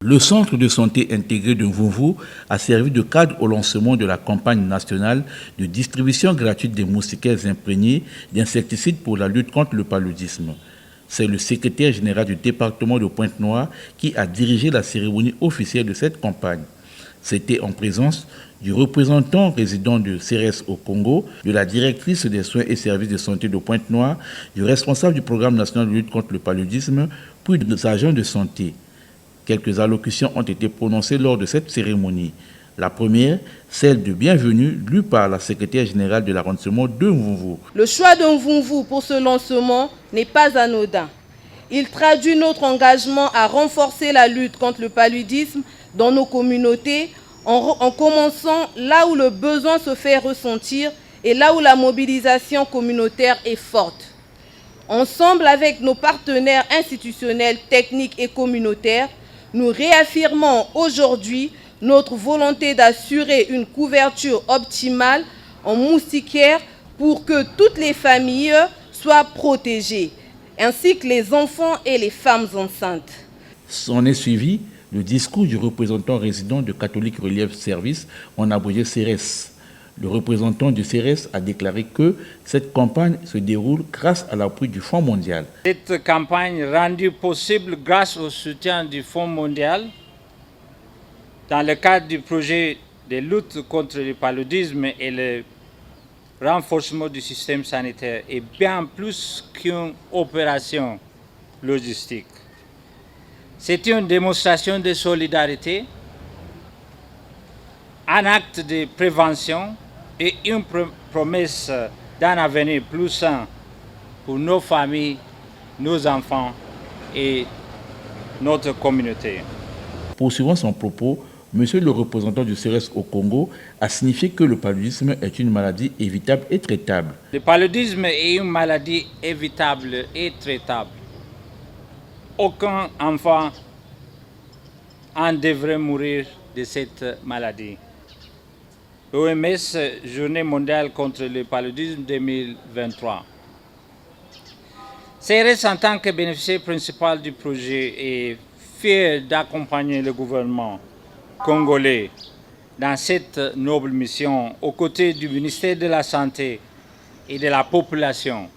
Le centre de santé intégré de Mvumvu a servi de cadre au lancement de la campagne nationale de distribution gratuite des moustiquaires imprégnés d'insecticides pour la lutte contre le paludisme. C'est le secrétaire général du département de Pointe-Noire qui a dirigé la cérémonie officielle de cette campagne. C'était en présence du représentant résident de CERES au Congo, de la directrice des soins et services de santé de Pointe-Noire, du responsable du programme national de lutte contre le paludisme, puis des agents de santé. Quelques allocutions ont été prononcées lors de cette cérémonie. La première, celle de bienvenue, lue par la secrétaire générale de l'arrondissement de Mvumvu. Le choix de Mvumvu pour ce lancement n'est pas anodin. Il traduit notre engagement à renforcer la lutte contre le paludisme dans nos communautés en commençant là où le besoin se fait ressentir et là où la mobilisation communautaire est forte. Ensemble avec nos partenaires institutionnels, techniques et communautaires, nous réaffirmons aujourd'hui notre volonté d'assurer une couverture optimale en moustiquaires pour que toutes les familles soient protégées, ainsi que les enfants et les femmes enceintes. S'en est suivi le discours du représentant résident de Catholic Relief Service, en abrégé CERES. Le représentant du CERES a déclaré que cette campagne se déroule grâce à l'appui du Fonds mondial. Cette campagne rendue possible grâce au soutien du Fonds mondial dans le cadre du projet de lutte contre le paludisme et le renforcement du système sanitaire est bien plus qu'une opération logistique. C'est une démonstration de solidarité, un acte de prévention et une promesse d'un avenir plus sain pour nos familles, nos enfants et notre communauté. Poursuivant son propos, Monsieur le représentant du CERES au Congo a signifié que le paludisme est une maladie évitable et traitable. Le paludisme est une maladie évitable et traitable. Aucun enfant en devrait mourir de cette maladie. L'OMS, Journée mondiale contre le paludisme 2023. CERES, en tant que bénéficiaire principal du projet, est fier d'accompagner le gouvernement congolais dans cette noble mission aux côtés du ministère de la Santé et de la Population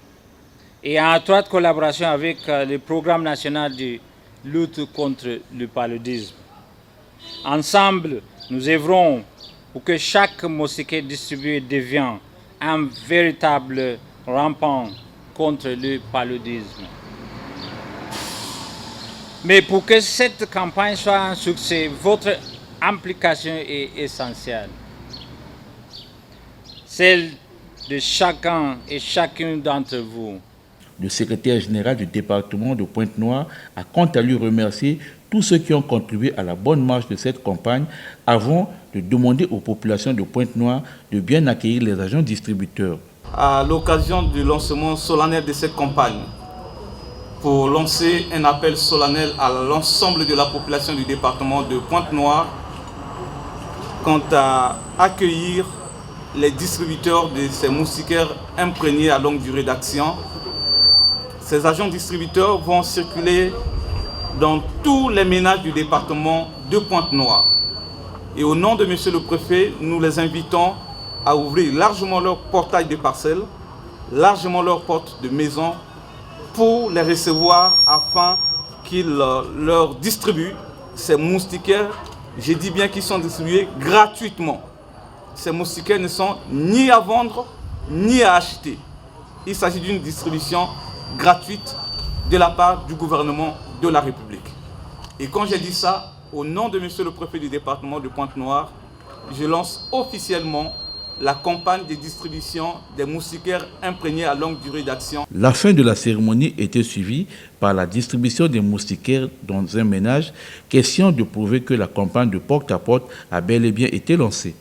et en étroite collaboration avec le programme national de lutte contre le paludisme. Ensemble, nous œuvrons pour que chaque moustiquaire distribué devienne un véritable rempart contre le paludisme. Mais pour que cette campagne soit un succès, votre implication est essentielle. Celle de chacun et chacune d'entre vous. Le secrétaire général du département de Pointe-Noire a quant à lui remercié tous ceux qui ont contribué à la bonne marche de cette campagne avant de demander aux populations de Pointe-Noire de bien accueillir les agents distributeurs. À l'occasion du lancement solennel de cette campagne, pour lancer un appel solennel à l'ensemble de la population du département de Pointe-Noire quant à accueillir les distributeurs de ces moustiquaires imprégnés à longue durée d'action. Ces agents distributeurs vont circuler dans tous les ménages du département de Pointe-Noire. Et au nom de Monsieur le Préfet, nous les invitons à ouvrir largement leur portail de parcelles, largement leurs portes de maison pour les recevoir afin qu'ils leur distribuent ces moustiquaires. Je dis bien qu'ils sont distribués gratuitement. Ces moustiquaires ne sont ni à vendre, ni à acheter. Il s'agit d'une distribution gratuite de la part du gouvernement de la République. Et quand j'ai dit ça, au nom de Monsieur le Préfet du département de Pointe-Noire, je lance officiellement la campagne de distribution des moustiquaires imprégnés à longue durée d'action. La fin de la cérémonie était suivie par la distribution des moustiquaires dans un ménage, question de prouver que la campagne de porte-à-porte a bel et bien été lancée.